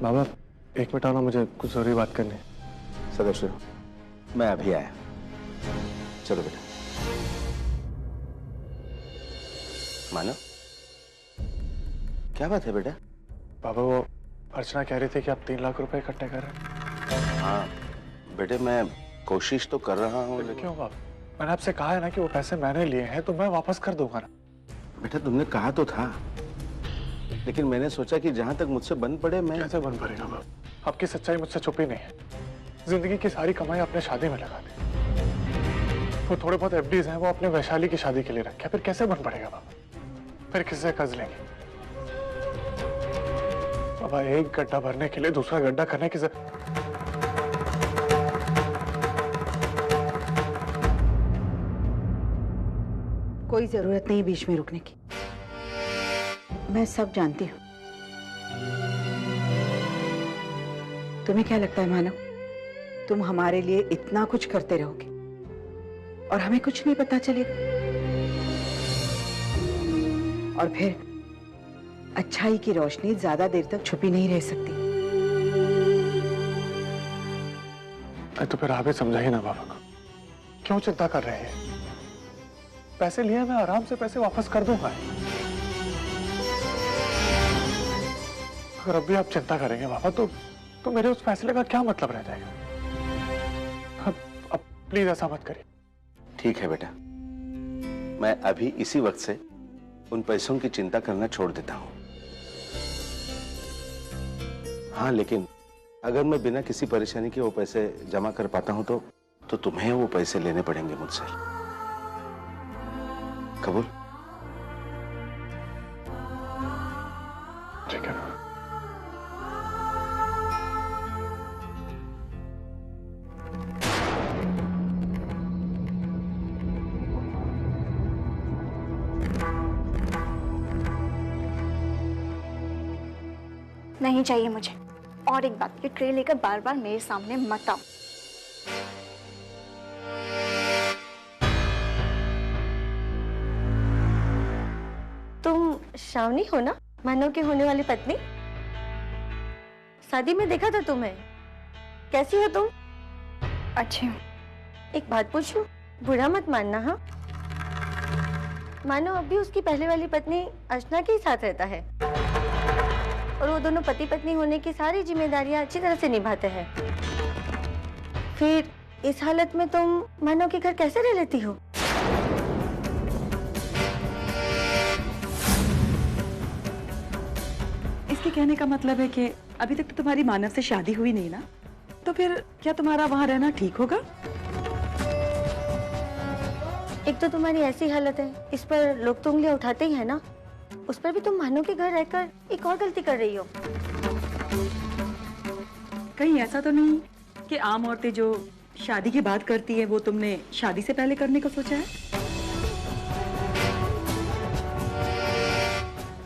बाबा एक मिनट आओ ना, मुझे कुछ जरूरी बात करनी है। सदस्य मैं अभी आया। चलो बेटा। मानव, क्या बात है बेटा? बाबा वो अर्चना कह रही थी कि आप 3 लाख रुपए इकट्ठे कर रहे हैं। हाँ बेटे, मैं कोशिश तो कर रहा हूँ। क्यों बाबा? मैंने आपसे कहा है ना कि वो पैसे मैंने लिए हैं तो मैं वापस कर दूंगा ना। बेटा तुमने कहा तो था, लेकिन मैंने सोचा कि जहां तक मुझसे बन पड़े मैं। कैसे बन पड़ेगा बाबा? आपकी सच्चाई मुझसे छुपी नहीं है। जिंदगी की सारी कमाई आपने शादी में लगा दी। वो थोड़े बहुत एफडीज हैं वो अपने वैशाली की शादी के लिए रखे, फिर कैसे बन पड़ेगा बाबा? फिर किससे कर्ज लेंगे बाबा? एक गड्ढा भरने के लिए दूसरा गड्ढा करने की कोई जरूरत नहीं बीच में रुकने की। मैं सब जानती हूँ। तुम्हें क्या लगता है मानव, तुम हमारे लिए इतना कुछ करते रहोगे और हमें कुछ नहीं पता चलेगा? और फिर अच्छाई की रोशनी ज्यादा देर तक छुपी नहीं रह सकती। तो फिर आप ही समझाइए ना बाबा को, क्यों चिंता कर रहे हैं? पैसे लिए मैं आराम से पैसे वापस कर दूंगा। अगर अब भी आप चिंता करेंगे बाबा तो मेरे उस फैसले का क्या मतलब रह जाएगा? अब प्लीज ऐसा मत करिए। ठीक है बेटा, मैं अभी इसी वक्त से उन पैसों की चिंता करना छोड़ देता हूं। हाँ, लेकिन अगर मैं बिना किसी परेशानी के वो पैसे जमा कर पाता हूं तो तुम्हें वो पैसे लेने पड़ेंगे मुझसे। कबूल? ठीक है। नहीं चाहिए मुझे। और एक बात, ये ट्रे लेकर बार बार मेरे सामने मत आओ। तुम शावनी हो ना, मानव की होने वाली पत्नी? शादी में देखा था तुम्हें। कैसी हो तुम? अच्छी हूँ। एक बात पूछूं, बुरा मत मानना। हाँ, मानव अब भी उसकी पहले वाली पत्नी अर्चना के ही साथ रहता है और वो दोनों पति पत्नी होने की सारी जिम्मेदारियां अच्छी तरह से निभाते हैं। फिर इस हालत में तुम मानव के घर कैसे रह लेती हो? इसके कहने का मतलब है कि अभी तक तो तुम्हारी मानव से शादी हुई नहीं ना, तो फिर क्या तुम्हारा वहां रहना ठीक होगा? एक तो तुम्हारी ऐसी हालत है, इस पर लोग तो उंगलियां उठाते ही है ना। उस पर भी तुम मानव के घर रहकर एक और गलती कर रही हो। कहीं ऐसा तो नहीं कि आम औरतें जो शादी की बात करती है वो तुमने शादी से पहले करने का सोचा है?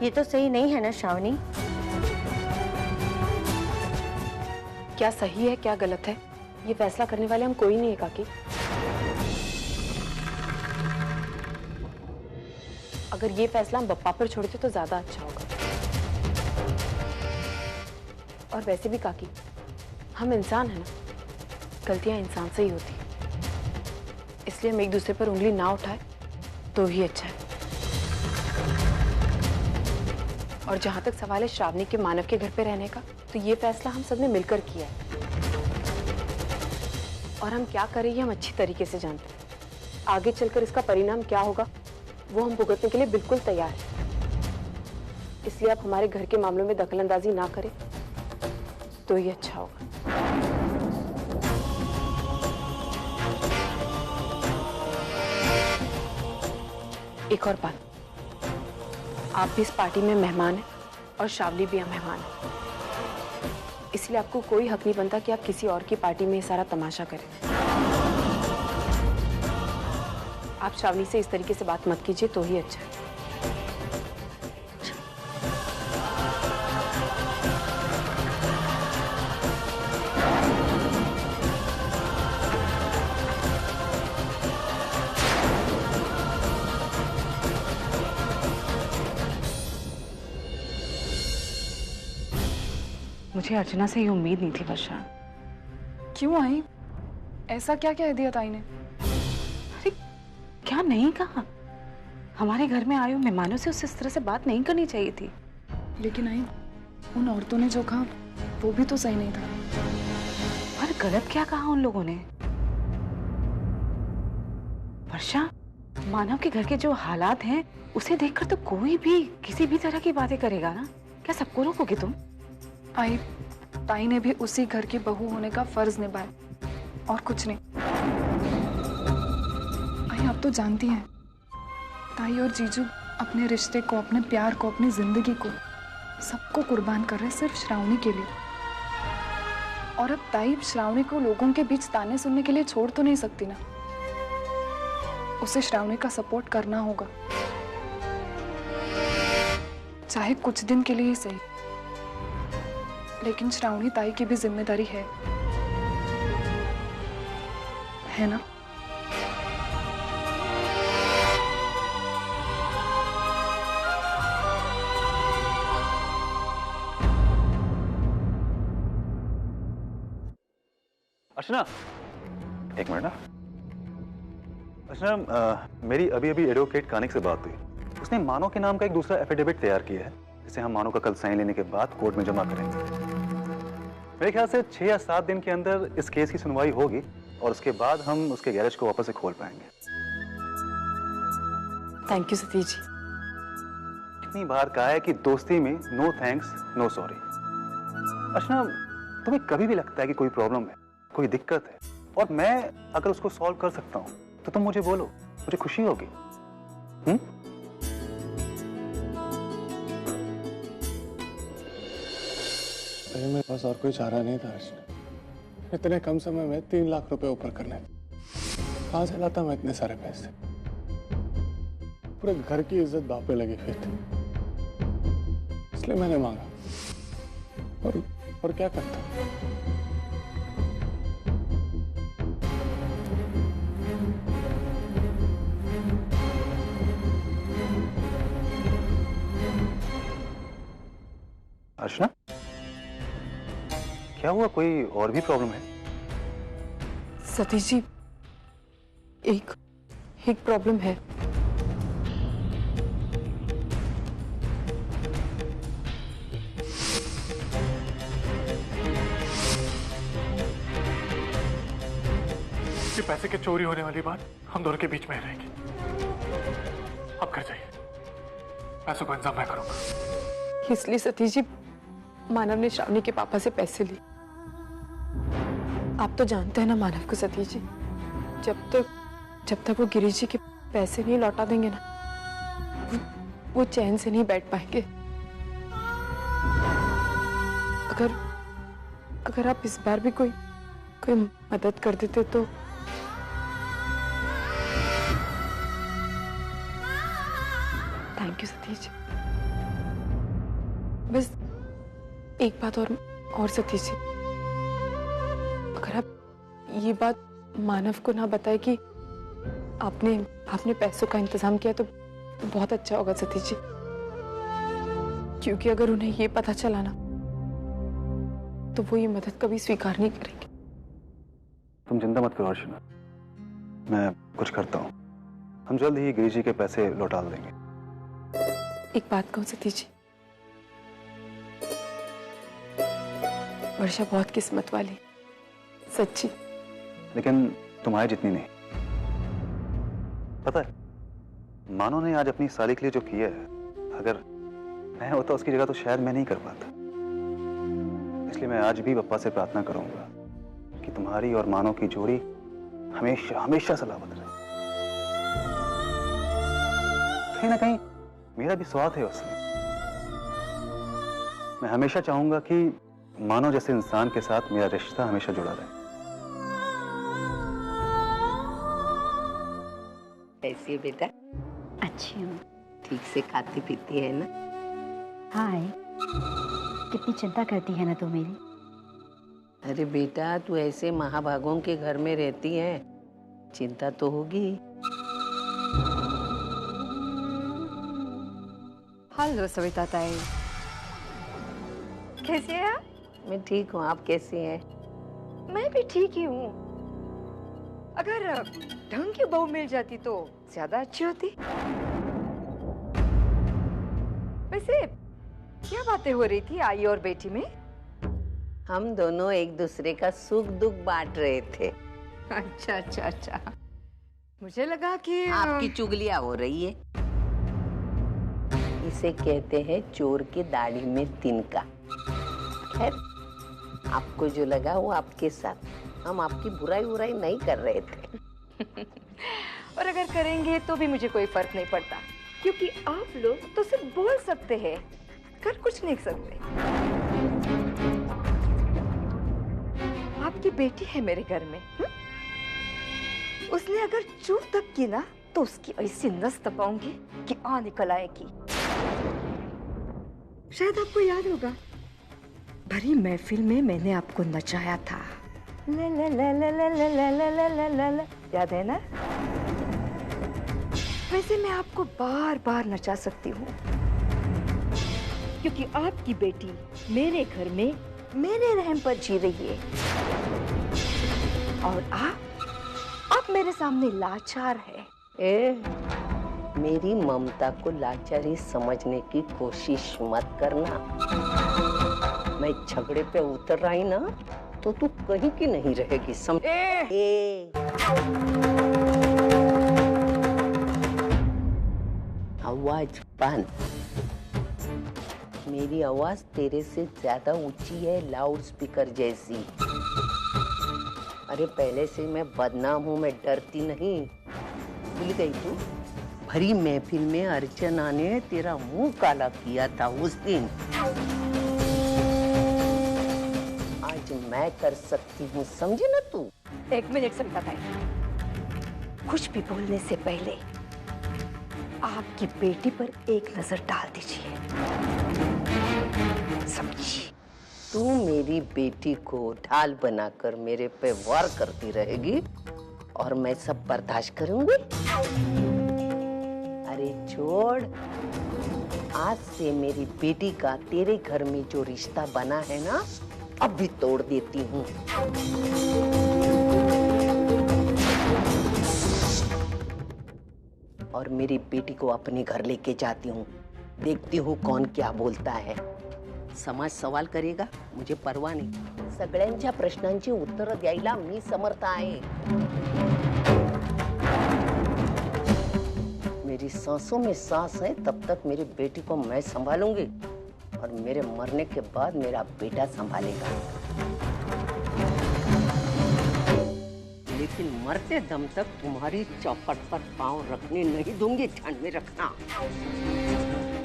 ये तो सही नहीं है ना श्रावणी। क्या सही है क्या गलत है, ये फैसला करने वाले हम कोई नहीं है काकी। अगर ये फैसला हम बप्पा पर छोड़ते तो ज्यादा अच्छा होगा। और वैसे भी काकी, हम इंसान हैं ना, गलतियां इंसान से ही होती हैं। इसलिए हम एक दूसरे पर उंगली ना उठाए तो ही अच्छा है। और जहां तक सवाल है श्रावणी के मानव के घर पे रहने का, तो ये फैसला हम सबने मिलकर किया है और हम क्या करें ये हम अच्छी तरीके से जानते हैं। आगे चलकर इसका परिणाम क्या होगा वो हम भुगतने के लिए बिल्कुल तैयार हैं। इसलिए आप हमारे घर के मामलों में दखलंदाजी ना करें तो ये अच्छा होगा। एक और बात, आप भी इस पार्टी में मेहमान हैं और श्रावणी भी मेहमान है, इसलिए आपको कोई हक नहीं बनता कि आप किसी और की पार्टी में ये सारा तमाशा करें। आप श्रावणी से इस तरीके से बात मत कीजिए तो ही अच्छा है। मुझे अर्चना से ये उम्मीद नहीं थी वर्षा। क्यों आई? ऐसा क्या कह दिया ताई ने? अरे क्या नहीं कहा? हमारे घर में आए हुए मेहमानों से उस तरह से बात नहीं करनी चाहिए थी। लेकिन आई, उन औरतों ने जो कहा वो भी तो सही नहीं था। पर गलत क्या कहा उन लोगों ने? वर्षा, मानव के घर के जो हालात हैं उसे देखकर तो कोई भी किसी भी तरह की बातें करेगा ना। क्या सबको रोकोगे तुम? आई, ताई ने भी उसी घर की बहू होने का फर्ज निभाया और कुछ नहीं। आई, आप तो जानती हैं ताई और जीजू अपने रिश्ते को, अपने प्यार को, अपनी जिंदगी को, सबको कुर्बान कर रहे हैं सिर्फ श्रावणी के लिए। और अब ताई श्रावणी को लोगों के बीच ताने सुनने के लिए छोड़ तो नहीं सकती ना। उसे श्रावणी का सपोर्ट करना होगा, चाहे कुछ दिन के लिए ही सही। लेकिन श्रावणी ताई की भी जिम्मेदारी है ना? अर्चना, एक मिनट ना। अर्चना, मेरी अभी अभी एडवोकेट कानिक से बात हुई। उसने मानो के नाम का एक दूसरा एफिडेविट तैयार किया है, जिसे हम मानो का कल साइन लेने के बाद कोर्ट में जमा करेंगे। मेरे ख्याल से 6 या 7 दिन के अंदर इस केस की सुनवाई होगी और उसके बाद हम उसके गैरेज को वापस से खोल पाएंगे। Thank you Satish ji. इतनी बार कहा है कि दोस्ती में नो थैंक्स नो सॉरी। अर्चना, तुम्हें कभी भी लगता है कि कोई प्रॉब्लम है, कोई दिक्कत है, और मैं अगर उसको सॉल्व कर सकता हूं तो तुम मुझे बोलो, मुझे खुशी होगी। मेरे पास और कोई चारा नहीं था अर्चना। इतने कम समय में 3 लाख रुपए ऊपर करने थे। कहां से लाता मैं इतने सारे पैसे? पूरे घर की इज्जत दांव पे लगी हुई थी, इसलिए मैंने मांगा। और क्या करता? अर्चना, क्या हुआ? कोई और भी प्रॉब्लम है? सतीश जी, एक प्रॉब्लम है। कि पैसे के चोरी होने वाली बात हम दोनों के बीच में रहेगी। अब घर जाइए, पैसों का इंतजाम मैं करूंगा। इसलिए सतीश जी, मानव ने श्रावणी के पापा से पैसे लिए। आप तो जानते हैं ना मानव को सतीश जी, जब तक वो गिरीश जी के पैसे नहीं लौटा देंगे ना, वो चैन से नहीं बैठ पाएंगे। अगर आप इस बार भी कोई मदद कर देते तो। Thank you Satish ji. बस एक बात और सतीश जी, अगर आप ये बात मानव को ना बताए कि आपने पैसों का इंतजाम किया तो बहुत अच्छा होगा सतीश जी, क्योंकि अगर उन्हें ये पता चला ना तो वो ये मदद कभी स्वीकार नहीं करेंगे। तुम चिंता मत करो अर्चना, मैं कुछ करता हूँ। हम जल्द ही गिरीश जी के पैसे लौटा देंगे। एक बात कहूँ सतीश जी, वर्षा बहुत किस्मत वाली, सच्ची। लेकिन तुम्हारी जितनी नहीं। पता है, मानो ने आज अपनी साली के लिए जो किया है, अगर मैं होता उसकी जगह तो शायद मैं नहीं कर पाता। इसलिए मैं आज भी पप्पा से प्रार्थना करूंगा कि तुम्हारी और मानो की जोड़ी हमेशा हमेशा सलामत रहे। कहीं ना कहीं मेरा भी स्वाद है उसमें। मैं हमेशा चाहूंगा कि मानो जैसे इंसान के साथ मेरा रिश्ता हमेशा जुड़ा रहे। कैसी है बेटा? अच्छी हूँ। ठीक से खाती पीती है ना? हाय, कितनी चिंता करती है ना तू मेरी। अरे बेटा, तू ऐसे महाभागों के घर में रहती है, चिंता तो होगी। हेलो सविता ताई, कैसी है आप? मैं ठीक हूँ, आप कैसी हैं? मैं भी ठीक ही हूँ। अगर ढंग की बहू मिल जाती तो ज्यादा अच्छी होती। वैसे क्या बातें हो रही थी आई और बेटी में? हम दोनों एक दूसरे का सुख दुख बांट रहे थे। अच्छा अच्छा अच्छा, मुझे लगा कि आपकी चुगलियां हो रही है। इसे कहते हैं चोर के दाढ़ी में तिनका। खैर, आपको जो लगा वो आपके साथ, हम आपकी बुराई नहीं कर रहे थे। और अगर करेंगे तो भी मुझे कोई फर्क नहीं पड़ता, क्योंकि आप लोग तो सिर्फ बोल सकते हैं, कर कुछ नहीं सकते। आपकी बेटी है मेरे घर में, उसने अगर चूक तक की ना तो उसकी ऐसी नस तपाऊंगी कि आ निकल आएगी। शायद आपको याद होगा, भरी महफिल में मैंने आपको नचाया था। ला ला ला ला ला ला ला ला ला ला ला ला, याद है ना? वैसे मैं आपको बार बार नचा सकती हूँ, क्योंकि आपकी बेटी मेरे घर में मेरे रहम पर जी रही है, और आप मेरे सामने लाचार है। मेरी ममता को लाचारी समझने की कोशिश मत करना। मैं झगड़े पे उतर आई ना तो तू कहीं की नहीं रहेगी, समझ? आवाज बंद। मेरी आवाज तेरे से ज्यादा ऊंची है, लाउड स्पीकर जैसी। अरे पहले से मैं बदनाम हूँ, मैं डरती नहीं। भूल गई तू? भरी महफिल में अर्चना ने तेरा मुंह काला किया था उस दिन। आज मैं कर सकती हूँ, समझे ना तू? एक मिनट सविता ताई, कुछ भी बोलने से पहले आपकी बेटी पर एक नजर डाल दीजिए, समझी? तू मेरी बेटी को ढाल बनाकर मेरे पे वार करती रहेगी और मैं सब बर्दाश्त करूंगी? अरे छोड़, आज से मेरी बेटी का तेरे घर में जो रिश्ता बना है ना, अब भी तोड़ देती हूँ। और मेरी बेटी को अपने घर लेके जाती हूँ, देखती हूँ कौन क्या बोलता है। समाज सवाल करेगा, मुझे परवा नाही। सगळ्यांच्या प्रश्नांची उत्तर द्यायला मी समर्थ आहे। मेरी सांसों में सांस है, तब तक मेरी बेटी को मैं संभालूंगी और मेरे मरने के बाद मेरा बेटा संभालेगा। लेकिन मरते दम तक तुम्हारी चौखट पर पांव रखने नहीं दूंगी, ध्यान में रखना।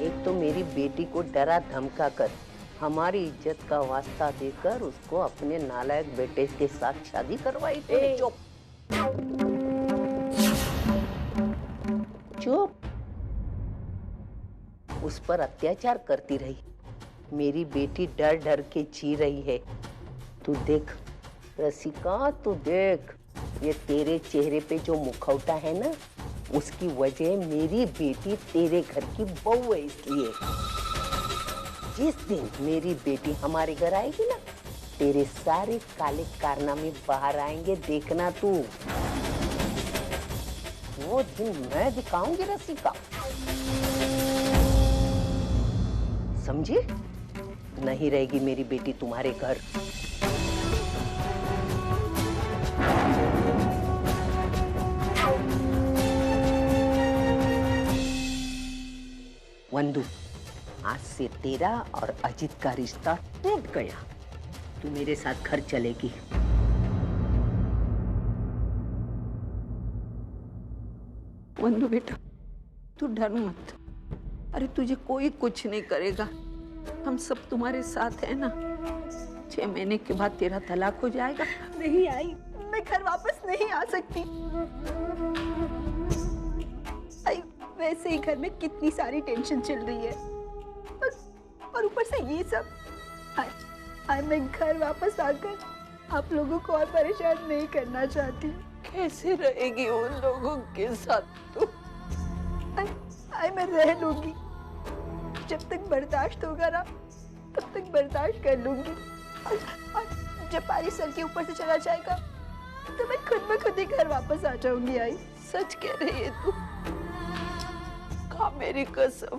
एक तो मेरी बेटी को डरा धमका कर हमारी इज्जत का वास्ता देकर उसको अपने नालायक बेटे के साथ शादी करवाई थी। चुप चुप। उस पर अत्याचार करती रही। मेरी बेटी डर डर के जी रही है। तू देख रसिका, तू देख, ये तेरे चेहरे पे जो मुखौटा है ना, उसकी वजह मेरी बेटी तेरे घर की बहू है। इसलिए जिस दिन मेरी बेटी हमारे घर आएगी ना, तेरे सारे काले कारनामे बाहर आएंगे, देखना तू। वो दिन मैं दिखाऊंगी रसिका, समझी? नहीं रहेगी मेरी बेटी तुम्हारे घर। वंदू, आज से तेरा और अजित का रिश्ता टूट गया। तू मेरे साथ घर चलेगी। वंदू बेटा, तू डर मत। अरे तुझे कोई कुछ नहीं करेगा, हम सब तुम्हारे साथ है ना। 6 महीने के बाद तेरा तलाक हो जाएगा। नहीं आई, मैं घर वापस नहीं आ सकती। आई, वैसे ही घर में कितनी सारी टेंशन चल रही है, और ऊपर से ये सब। आई मैं घर वापस आकर आप लोगों को और परेशान नहीं करना चाहती। कैसे रहेगी उन लोगों के साथ तू? आई मैं रह लूंगी, जब तक बर्दाश्त होगा ना तब तक बर्दाश्त कर लूंगी। और जब बारिश सर के ऊपर से चला जाएगा तो मैं खुद ब खुद ही घर वापस आ जाऊंगी। आई, सच कह रही है तू? खा मेरी कसम,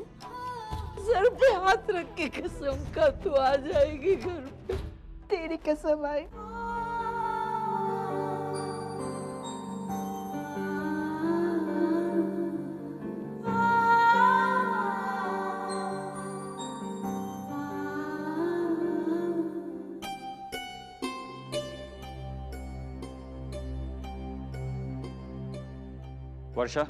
सर पे हाथ रख के कसम का, तू आ जाएगी घर पे। तेरी कसम आई। वर्षा,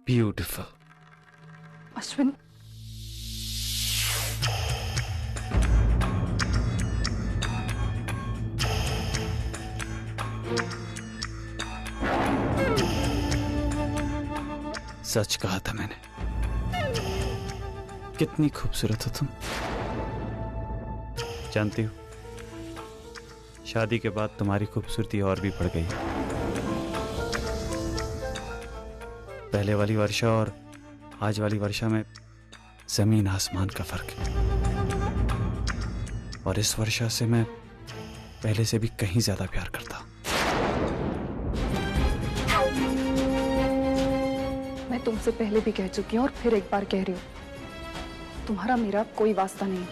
ब्यूटीफुल। अश्विन, सच कहा था मैंने। कितनी खूबसूरत हो तुम। जानती हो, शादी के बाद तुम्हारी खूबसूरती और भी बढ़ गई। पहले वाली वर्षा और आज वाली वर्षा में जमीन आसमान का फर्क है। और इस वर्षा से मैं पहले से भी कहीं ज्यादा प्यार करता हूं। मैं तुमसे पहले भी कह चुकी हूँ और फिर एक बार कह रही हूँ, तुम्हारा मेरा कोई वास्ता नहीं।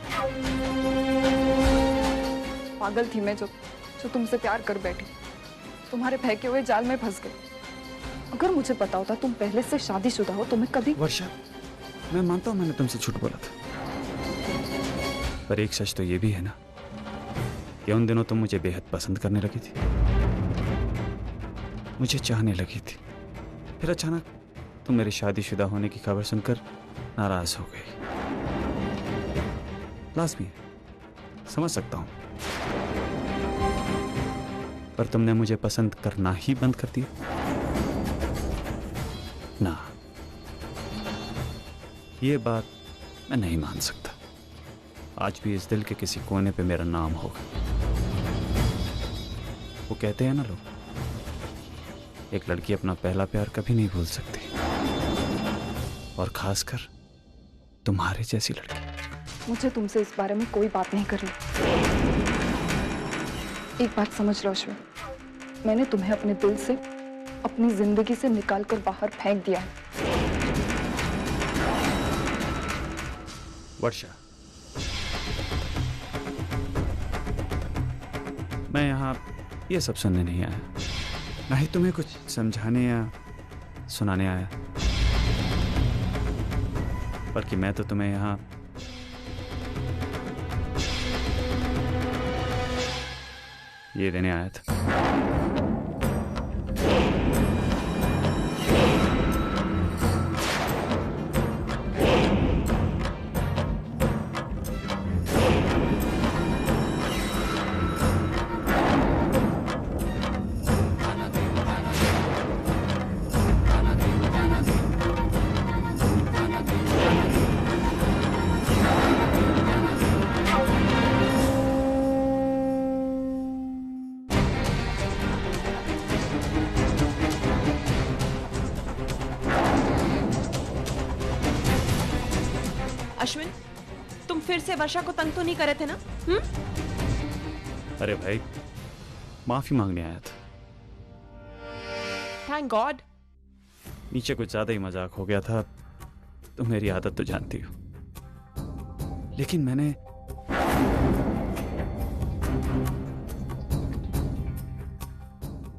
पागल थी मैं जो तुमसे प्यार कर बैठी, तुम्हारे फेंके हुए जाल में फंस गई। अगर मुझे पता होता तुम पहले से शादीशुदा हो तो मैं कभी। वर्षा, मैं मानता हूं मैंने तुमसे झूठ बोला था, पर एक सच तो ये भी है ना कि उन दिनों तुम मुझे बेहद पसंद करने लगी थी, मुझे चाहने लगी थी। फिर अचानक तुम मेरे शादीशुदा होने की खबर सुनकर नाराज हो गई। लाज़मी है, समझ सकता हूं, पर तुमने मुझे पसंद करना ही बंद कर दिया ना। ये बात मैं नहीं मान सकता। आज भी इस दिल के किसी कोने पे मेरा नाम होगा। वो कहते हैं ना लोग, एक लड़की अपना पहला प्यार कभी नहीं भूल सकती, और खासकर तुम्हारे जैसी लड़की। मुझे तुमसे इस बारे में कोई बात नहीं करनी। एक बात समझ लो अश्विन, मैंने तुम्हें अपने दिल से, अपनी जिंदगी से निकालकर बाहर फेंक दिया है। वर्षा, मैं यहाँ ये सब सुनने नहीं आया, ना ही तुम्हें कुछ समझाने या सुनाने आया, बल्कि मैं तो तुम्हें यहाँ ये देने आया था। अश्विन, तुम फिर से वर्षा को तंग तो नहीं करे थे ना? अरे भाई, माफी मांगने आया था। Thank God. नीचे कुछ ज्यादा ही मजाक हो गया था, तुम मेरी आदत तो जानती हो, लेकिन मैंने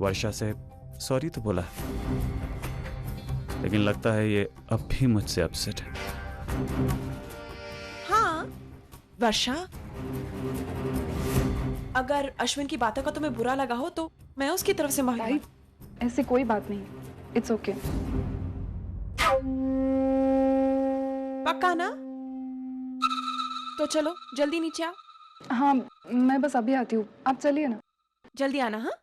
वर्षा से सॉरी तो बोला, लेकिन लगता है ये अब भी मुझसे अपसेट है। हाँ वर्षा, अगर अश्विन की बातों का तुम्हें बुरा लगा हो तो मैं उसकी तरफ से माफी। ऐसी कोई बात नहीं, इट्स ओके। पक्का ना? तो चलो जल्दी नीचे आओ। हाँ, मैं बस अभी आती हूँ, आप चलिए ना। जल्दी आना। हाँ।